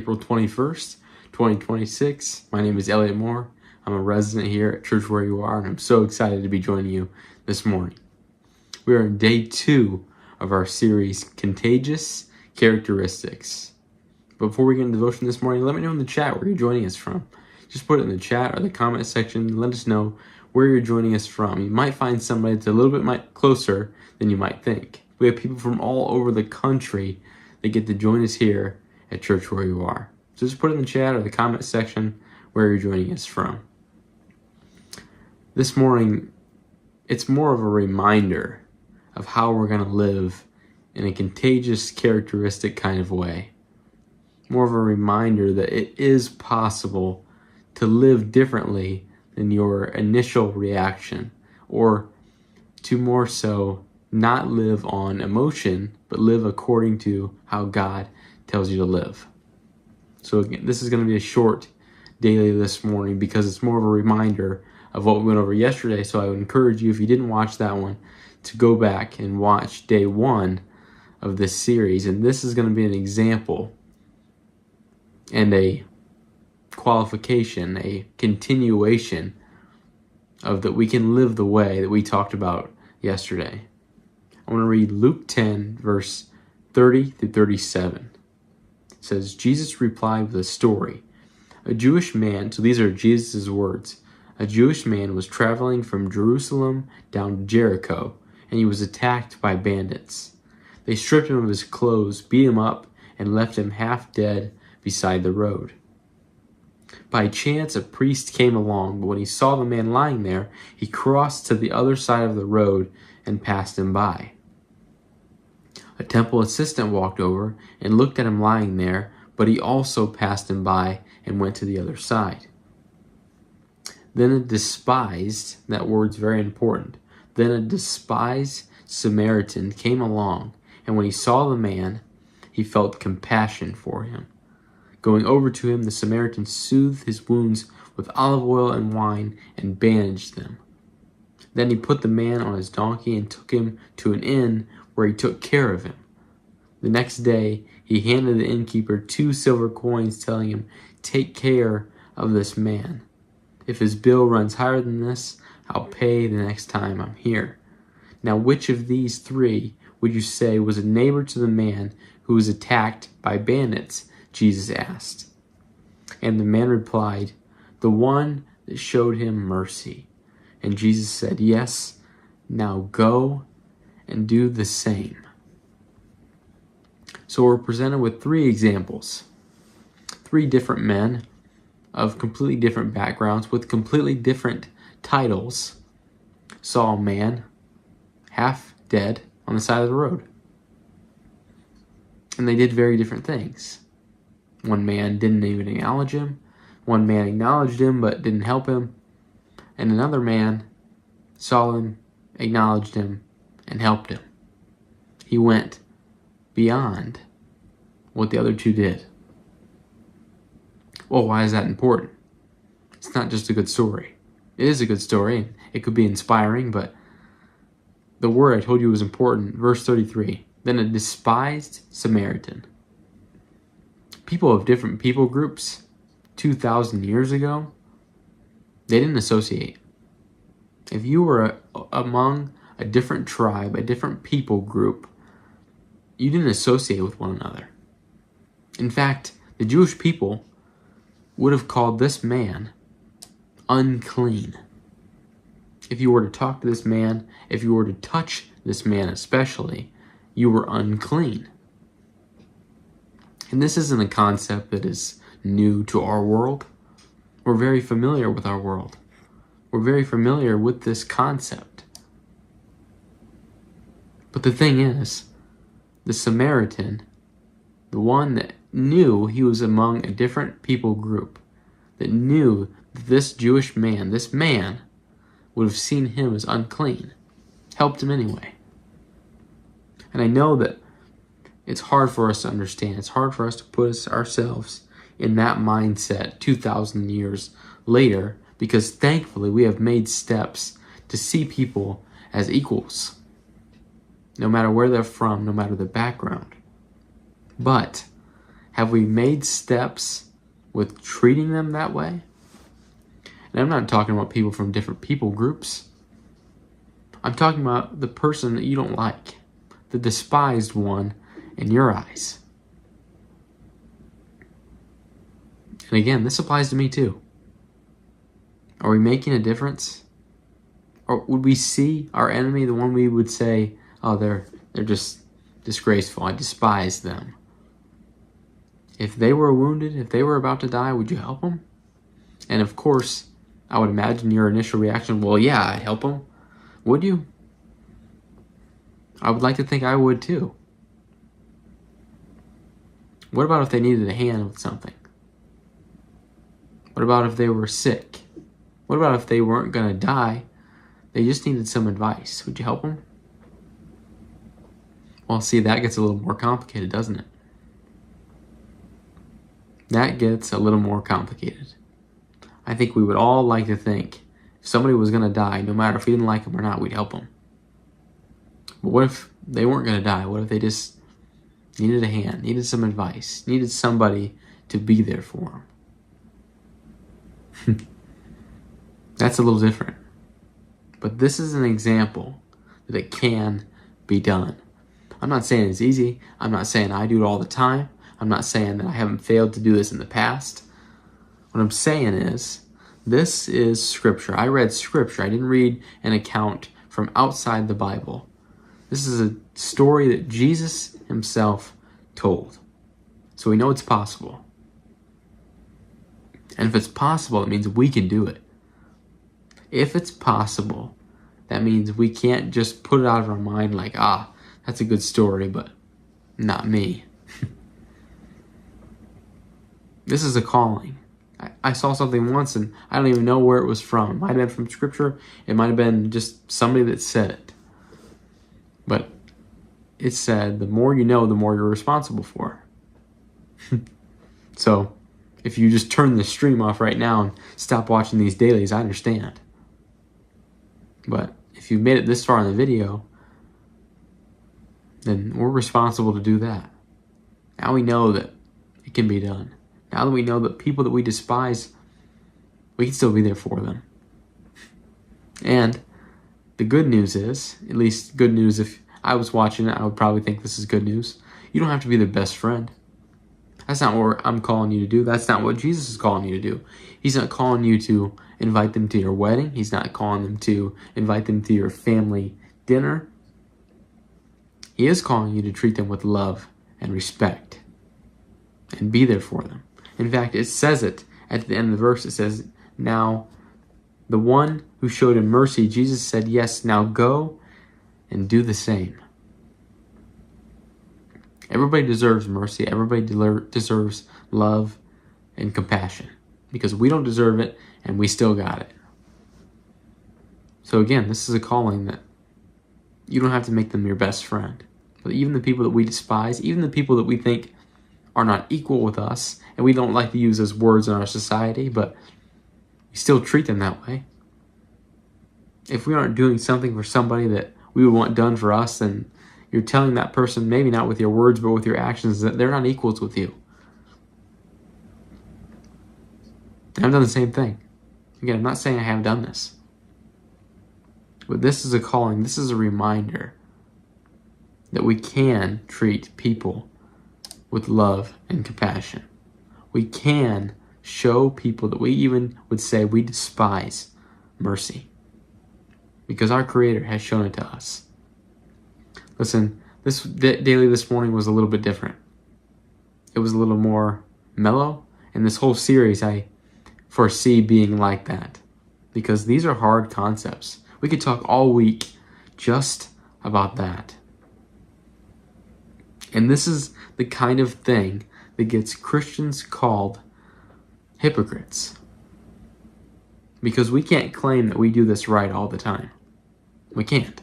April 21st, 2026. My name is Elliot Moore. I'm a resident here at Church Where You Are, and I'm so excited to be joining you this morning. We are in day 2 of our series, Contagious Characteristics. Before we get into devotion this morning, let me know in the chat where you're joining us from. Just put it in the chat or the comment section. Let us know where you're joining us from. You might find somebody that's a little bit closer than you might think. We have people from all over the country that get to join us here at Church Where You Are. So just put it in the chat or the comment section where you're joining us from. This morning, it's more of a reminder of how we're going to live in a contagious, characteristic kind of way. More of a reminder that it is possible to live differently than your initial reaction, or to more so not live on emotion, but live according to how God tells you to live. So again, this is going to be a short daily this morning because it's more of a reminder of what we went over yesterday. So I would encourage you, if you didn't watch that one, to go back and watch day 1 of this series. And this is going to be an example and a qualification, a continuation of that we can live the way that we talked about yesterday. I want to read Luke 10, verse 30 through 37. It says, Jesus replied with a story. A Jewish man, so these are Jesus' words, a Jewish man was traveling from Jerusalem down to Jericho, and he was attacked by bandits. They stripped him of his clothes, beat him up, and left him half dead beside the road. By chance, a priest came along, but when he saw the man lying there, he crossed to the other side of the road and passed him by. A temple assistant walked over and looked at him lying there, but he also passed him by and went to the other side. Then a despised, that word's very important, then a despised Samaritan came along, and when he saw the man, he felt compassion for him. Going over to him, the Samaritan soothed his wounds with olive oil and wine and bandaged them. Then he put the man on his donkey and took him to an inn where he took care of him. The next day, he handed the innkeeper 2 silver coins, telling him, "Take care of this man. If his bill runs higher than this, I'll pay the next time I'm here." Now, which of these 3 would you say was a neighbor to the man who was attacked by bandits? Jesus asked. And the man replied, "The one that showed him mercy." And Jesus said, "Yes, now go and do the same." So we're presented with 3 examples. 3 different men of completely different backgrounds with completely different titles saw a man half dead on the side of the road. And they did very different things. One man didn't even acknowledge him. One man acknowledged him but didn't help him. And another man saw him, acknowledged him, and helped him. He went beyond what the other 2 did. Well, why is that important? It's not just a good story. It is a good story, and it could be inspiring, but the word I told you was important. Verse 33, then a despised Samaritan. People of different people groups 2,000 years ago, they didn't associate. If you were among a different tribe, a different people group, you didn't associate with one another. In fact, the Jewish people would have called this man unclean. If you were to talk to this man, if you were to touch this man especially, you were unclean. And this isn't a concept that is new to our world. We're very familiar with our world. We're very familiar with this concept. But the thing is, the Samaritan, the one that knew he was among a different people group, that knew that this Jewish man, this man, would have seen him as unclean, helped him anyway. And I know that it's hard for us to understand. It's hard for us to put ourselves in that mindset 2,000 years later, because thankfully we have made steps to see people as equals, no matter where they're from, no matter their background. But Have we made steps with treating them that way? And I'm not talking about people from different people groups. I'm talking about the person that you don't like, the despised one in your eyes. And again, this applies to me too. Are we making a difference? Or would we see our enemy, the one we would say, oh, they're just disgraceful, I despise them? If they were wounded, if they were about to die, would you help them? And of course, I would imagine your initial reaction, well, yeah, I'd help them. Would you? I would like to think I would too. What about if they needed a hand with something? What about if they were sick? What about if they weren't going to die? They just needed some advice. Would you help them? Well, see, that gets a little more complicated, doesn't it? That gets a little more complicated. I think we would all like to think if somebody was going to die, no matter if we didn't like them or not, we'd help them. But what if they weren't going to die? What if they just needed a hand, needed some advice, needed somebody to be there for them? That's a little different. But this is an example that it can be done. I'm not saying it's easy. I'm not saying I do it all the time. I'm not saying that I haven't failed to do this in the past. What I'm saying is, this is Scripture. I read Scripture. I didn't read an account from outside the Bible. This is a story that Jesus himself told. So we know it's possible. And if it's possible, it means we can do it. If it's possible, that means we can't just put it out of our mind like, that's a good story, but not me. This is a calling. I saw something once and I don't even know where it was from. It might have been from Scripture. It might have been just somebody that said it. But it said, the more you know, the more you're responsible for. So if you just turn the stream off right now and stop watching these dailies, I understand. But if you've made it this far in the video, then we're responsible to do that. Now we know that it can be done. Now that we know that people that we despise, we can still be there for them. And the good news is, at least good news, if I was watching it, I would probably think this is good news. You don't have to be their best friend. That's not what I'm calling you to do. That's not what Jesus is calling you to do. He's not calling you to invite them to your wedding. He's not calling them to invite them to your family dinner. He is calling you to treat them with love and respect and be there for them. In fact, it says it at the end of the verse. It says, now the one who showed him mercy, Jesus said, yes, now go and do the same. Everybody deserves mercy. Everybody deserves love and compassion because we don't deserve it and we still got it. So again, this is a calling that you don't have to make them your best friend. But even the people that we despise, even the people that we think are not equal with us, and we don't like to use those words in our society, but we still treat them that way. If we aren't doing something for somebody that we would want done for us, then you're telling that person, maybe not with your words, but with your actions, that they're not equals with you. And I've done the same thing. Again, I'm not saying I haven't done this. But this is a calling, this is a reminder that we can treat people with love and compassion. We can show people that we even would say we despise mercy. Because our Creator has shown it to us. Listen, this daily this morning was a little bit different. It was a little more mellow. And this whole series I foresee being like that. Because these are hard concepts. We could talk all week just about that. And this is the kind of thing that gets Christians called hypocrites. Because we can't claim that we do this right all the time. We can't.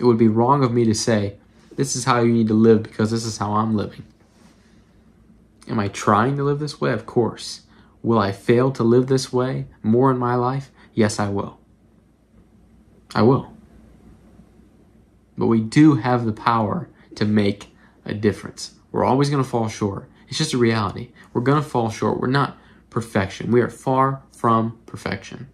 It would be wrong of me to say, this is how you need to live because this is how I'm living. Am I trying to live this way? Of course. Will I fail to live this way more in my life? Yes, I will. I will. But we do have the power to make a difference. We're always going to fall short. It's just a reality. We're going to fall short. We're not perfection. We are far from perfection.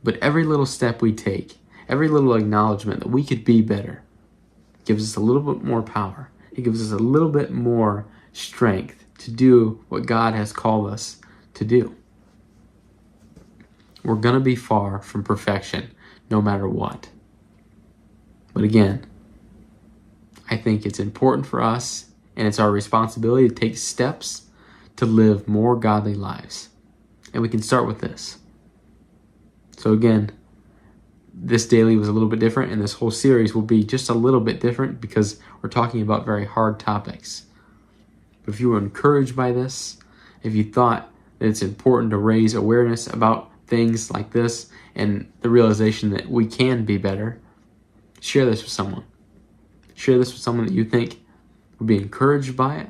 But every little step we take, every little acknowledgement that we could be better, gives us a little bit more power. It gives us a little bit more strength to do what God has called us to do. We're going to be far from perfection no matter what. But again, I think it's important for us, and it's our responsibility to take steps to live more godly lives. And we can start with this. So again, this daily was a little bit different, and this whole series will be just a little bit different because we're talking about very hard topics. But if you were encouraged by this, if you thought that it's important to raise awareness about things like this and the realization that we can be better, share this with someone. Share this with someone that you think would be encouraged by it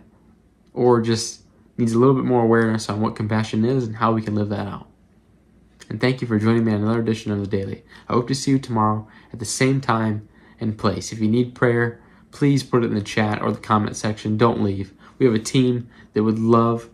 or just needs a little bit more awareness on what compassion is and how we can live that out. And thank you for joining me on another edition of The Daily. I hope to see you tomorrow at the same time and place. If you need prayer, please put it in the chat or the comment section. Don't leave. We have a team that would love